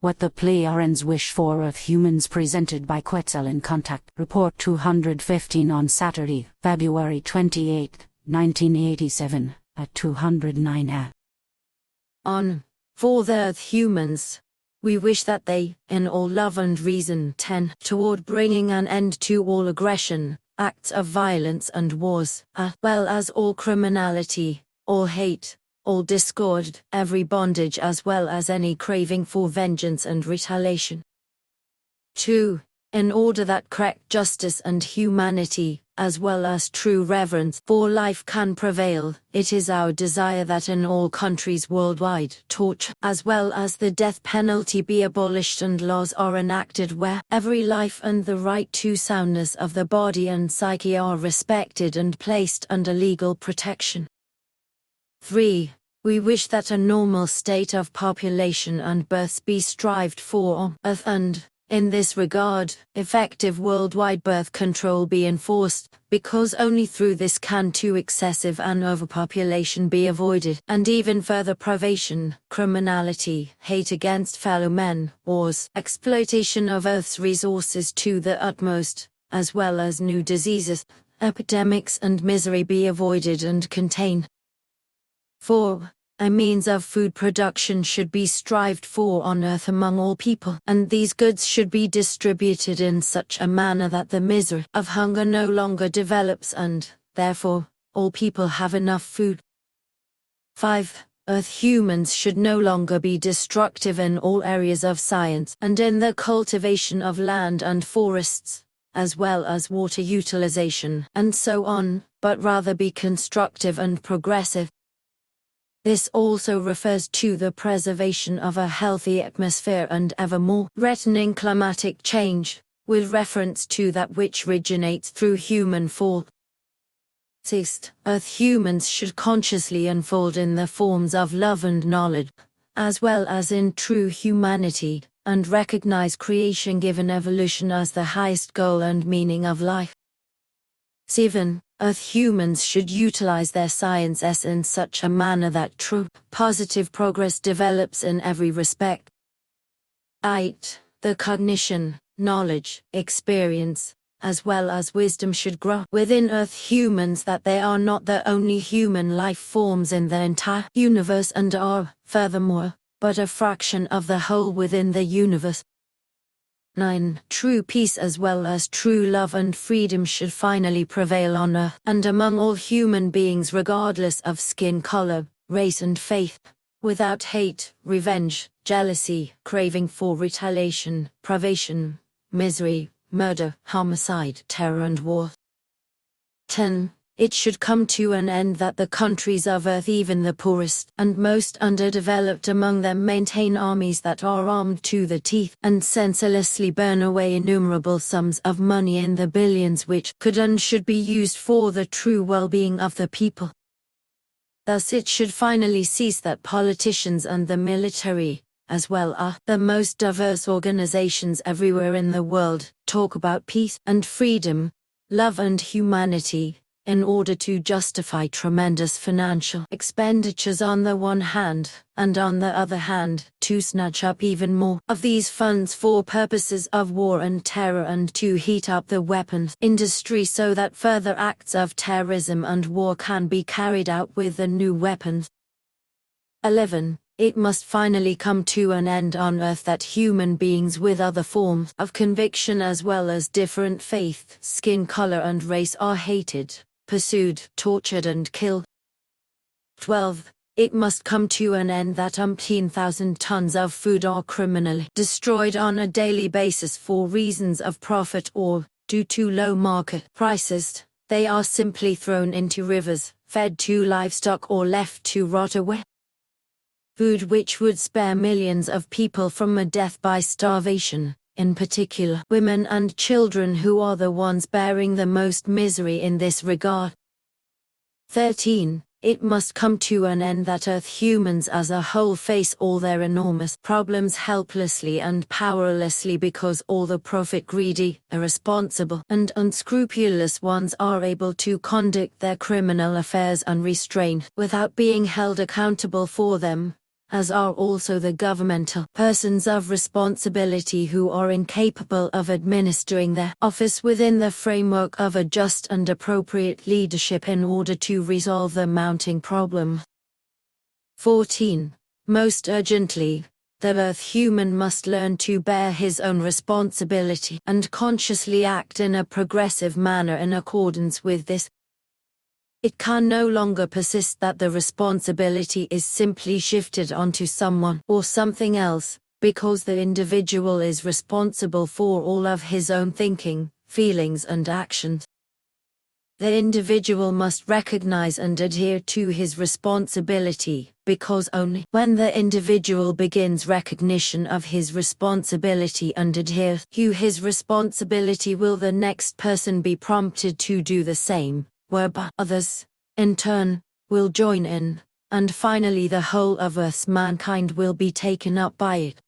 What the Plejarens wish for of humans, presented by Quetzal in Contact Report 215 on Saturday, February 28, 1987, at 209 On, for the Earth humans. We wish that they, in all love and reason, tend toward bringing an end to all aggression, acts of violence and wars, as well as all criminality, all hate, all discord, every bondage, as well as any craving for vengeance and retaliation. 2. In order that correct justice and humanity, as well as true reverence for life, can prevail, it is our desire that in all countries worldwide, torture, as well as the death penalty, be abolished and laws are enacted where every life and the right to soundness of the body and psyche are respected and placed under legal protection. 3. We wish that a normal state of population and births be strived for on Earth, and, in this regard, effective worldwide birth control be enforced, because only through this can too excessive and overpopulation be avoided, and even further privation, criminality, hate against fellow men, wars, exploitation of Earth's resources to the utmost, as well as new diseases, epidemics and misery be avoided and contained. 4. A means of food production should be strived for on Earth among all people, and these goods should be distributed in such a manner that the misery of hunger no longer develops and, therefore, all people have enough food. 5. Earth humans should no longer be destructive in all areas of science and in the cultivation of land and forests, as well as water utilization, and so on, but rather be constructive and progressive. This also refers to the preservation of a healthy atmosphere and ever more threatening climatic change, with reference to that which originates through human fall. 6. Earth humans should consciously unfold in the forms of love and knowledge, as well as in true humanity, and recognize creation given evolution as the highest goal and meaning of life. 7. Earth humans should utilize their science in such a manner that true, positive progress develops in every respect. 8. The cognition, knowledge, experience, as well as wisdom should grow within Earth humans, that they are not the only human life forms in the entire universe and are, furthermore, but a fraction of the whole within the universe. 9. True peace as well as true love and freedom should finally prevail on Earth and among all human beings, regardless of skin color, race and faith, without hate, revenge, jealousy, craving for retaliation, privation, misery, murder, homicide, terror and war. 10. It should come to an end that the countries of Earth, even the poorest and most underdeveloped among them, maintain armies that are armed to the teeth and senselessly burn away innumerable sums of money in the billions, which could and should be used for the true well-being of the people. Thus it should finally cease that politicians and the military, as well as the most diverse organizations everywhere in the world, talk about peace and freedom, love and humanity, in order to justify tremendous financial expenditures on the one hand, and on the other hand, to snatch up even more of these funds for purposes of war and terror, and to heat up the weapons industry so that further acts of terrorism and war can be carried out with the new weapons. 11. It must finally come to an end on Earth that human beings with other forms of conviction as well as different faith, skin color and race are hated, pursued, tortured and killed. 12. It must come to an end that umpteen thousand tons of food are criminally destroyed on a daily basis for reasons of profit or, due to low market prices, they are simply thrown into rivers, fed to livestock or left to rot away. Food which would spare millions of people from a death by starvation, in particular women and children, who are the ones bearing the most misery in this regard. 13. It must come to an end that Earth humans as a whole face all their enormous problems helplessly and powerlessly, because all the profit-greedy, irresponsible and unscrupulous ones are able to conduct their criminal affairs unrestrained without being held accountable for them, as are also the governmental persons of responsibility who are incapable of administering their office within the framework of a just and appropriate leadership in order to resolve the mounting problem. 14. Most urgently, the Earth human must learn to bear his own responsibility and consciously act in a progressive manner in accordance with this. It can no longer persist that the responsibility is simply shifted onto someone or something else, because the individual is responsible for all of his own thinking, feelings and actions. The individual must recognize and adhere to his responsibility, because only when the individual begins recognition of his responsibility and adheres to his responsibility will the next person be prompted to do the same, whereby others, in turn, will join in, and finally the whole of us mankind will be taken up by it.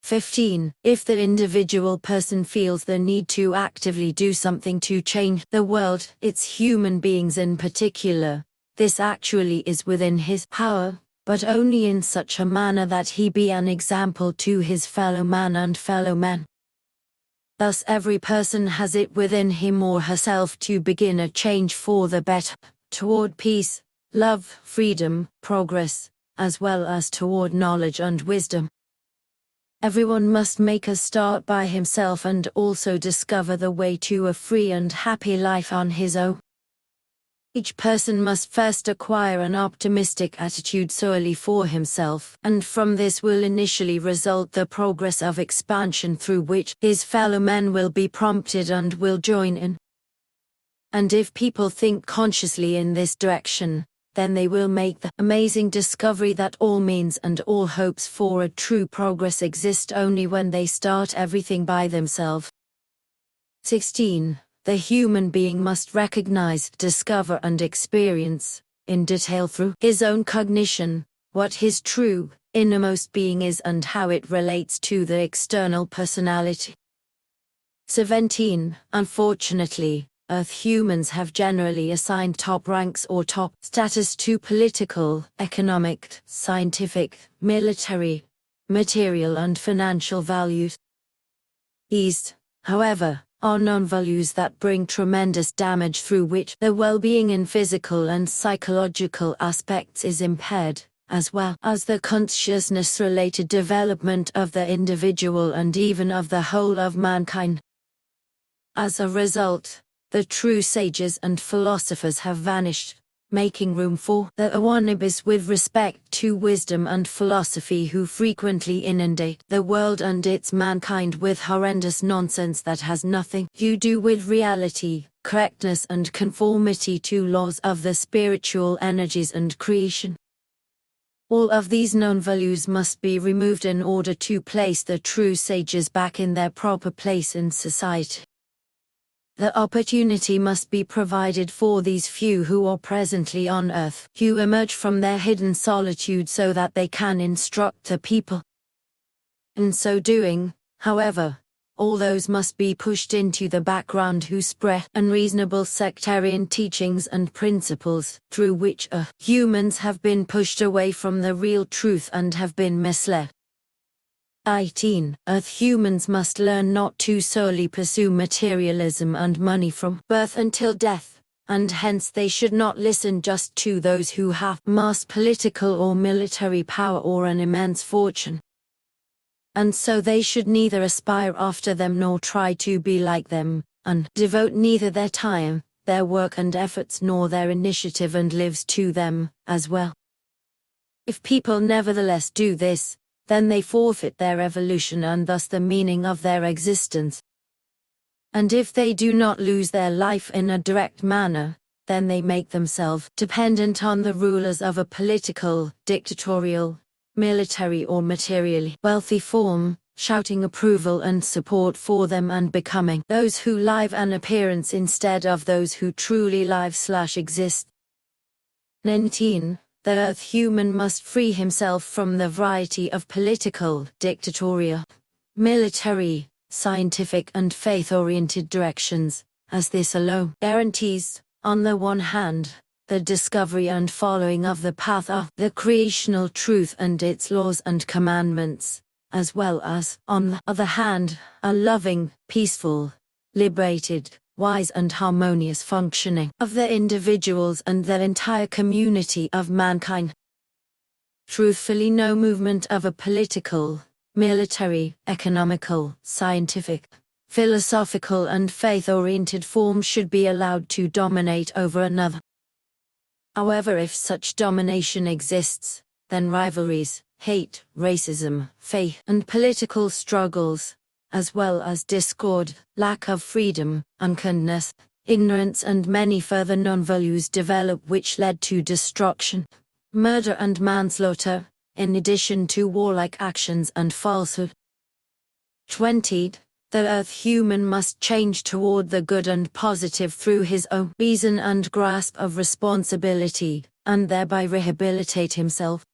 15. If the individual person feels the need to actively do something to change the world, its human beings in particular, this actually is within his power, but only in such a manner that he be an example to his fellow man and fellow men. Thus every person has it within him or herself to begin a change for the better, toward peace, love, freedom, progress, as well as toward knowledge and wisdom. Everyone must make a start by himself and also discover the way to a free and happy life on his own. Each person must first acquire an optimistic attitude solely for himself, and from this will initially result the progress of expansion through which his fellow men will be prompted and will join in. And if people think consciously in this direction, then they will make the amazing discovery that all means and all hopes for a true progress exist only when they start everything by themselves. 16. The human being must recognize, discover and experience, in detail through his own cognition, what his true, innermost being is and how it relates to the external personality. 17. Unfortunately, Earth humans have generally assigned top ranks or top status to political, economic, scientific, military, material and financial values. These, however, are non-values that bring tremendous damage through which the well-being in physical and psychological aspects is impaired, as well as the consciousness-related development of the individual and even of the whole of mankind. As a result, the true sages and philosophers have vanished, making room for the wannabes with respect to wisdom and philosophy who frequently inundate the world and its mankind with horrendous nonsense that has nothing to do with reality, correctness and conformity to laws of the spiritual energies and creation. All of these known values must be removed in order to place the true sages back in their proper place in society. The opportunity must be provided for these few who are presently on earth, who emerge from their hidden solitude so that they can instruct the people. In so doing, however, all those must be pushed into the background who spread unreasonable sectarian teachings and principles, through which humans have been pushed away from the real truth and have been misled. 18. Earth humans must learn not to solely pursue materialism and money from birth until death, and hence they should not listen just to those who have mass political or military power or an immense fortune. And so they should neither aspire after them nor try to be like them, and devote neither their time, their work and efforts nor their initiative and lives to them, as well. If people nevertheless do this, then they forfeit their evolution and thus the meaning of their existence. And if they do not lose their life in a direct manner, then they make themselves dependent on the rulers of a political, dictatorial, military or materially wealthy form, shouting approval and support for them and becoming those who live an appearance instead of those who truly live/exist. 19. The Earth human must free himself from the variety of political, dictatorial, military, scientific and faith-oriented directions, as this alone guarantees, on the one hand, the discovery and following of the path of the creational truth and its laws and commandments, as well as, on the other hand, a loving, peaceful, liberated, wise and harmonious functioning of the individuals and the entire community of mankind. Truthfully, no movement of a political, military, economical, scientific, philosophical and faith-oriented form should be allowed to dominate over another. However, if such domination exists, then rivalries, hate, racism, faith, and political struggles, as well as discord, lack of freedom, unkindness, ignorance and many further non-values develop which led to destruction, murder and manslaughter, in addition to warlike actions and falsehood. 20. The earth human must change toward the good and positive through his own reason and grasp of responsibility, and thereby rehabilitate himself.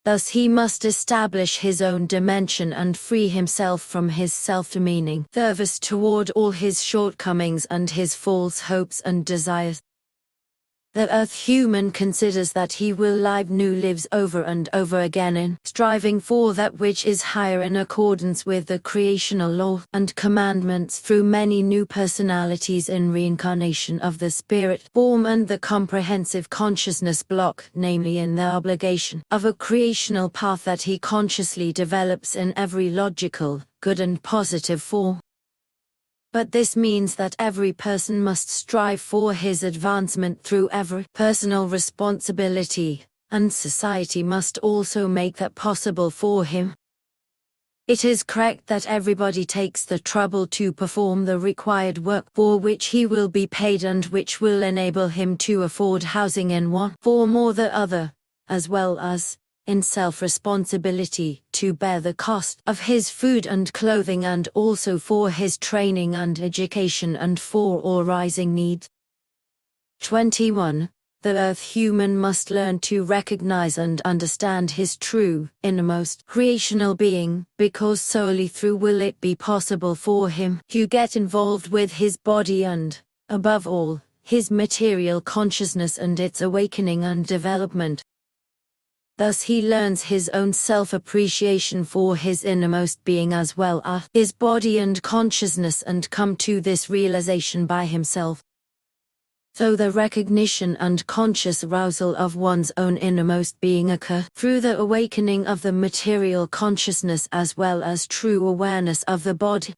Thus he must establish his own dimension and free himself from his self-demeaning service toward all his shortcomings and his false hopes and desires. The earth human considers that he will live new lives over and over again in striving for that which is higher in accordance with the creational law and commandments through many new personalities in reincarnation of the spirit form and the comprehensive consciousness block, namely in the obligation of a creational path that he consciously develops in every logical, good and positive form. But this means that every person must strive for his advancement through every personal responsibility, and society must also make that possible for him. It is correct that everybody takes the trouble to perform the required work for which he will be paid and which will enable him to afford housing in one form or the other, as well as, in self-responsibility, to bear the cost of his food and clothing and also for his training and education and for all rising needs. 21. The earth human must learn to recognize and understand his true, innermost, creational being, because solely through will it be possible for him to get involved with his body and, above all, his material consciousness and its awakening and development. Thus he learns his own self-appreciation for his innermost being as well as his body and consciousness and come to this realization by himself. So the recognition and conscious arousal of one's own innermost being occur through the awakening of the material consciousness as well as true awareness of the body.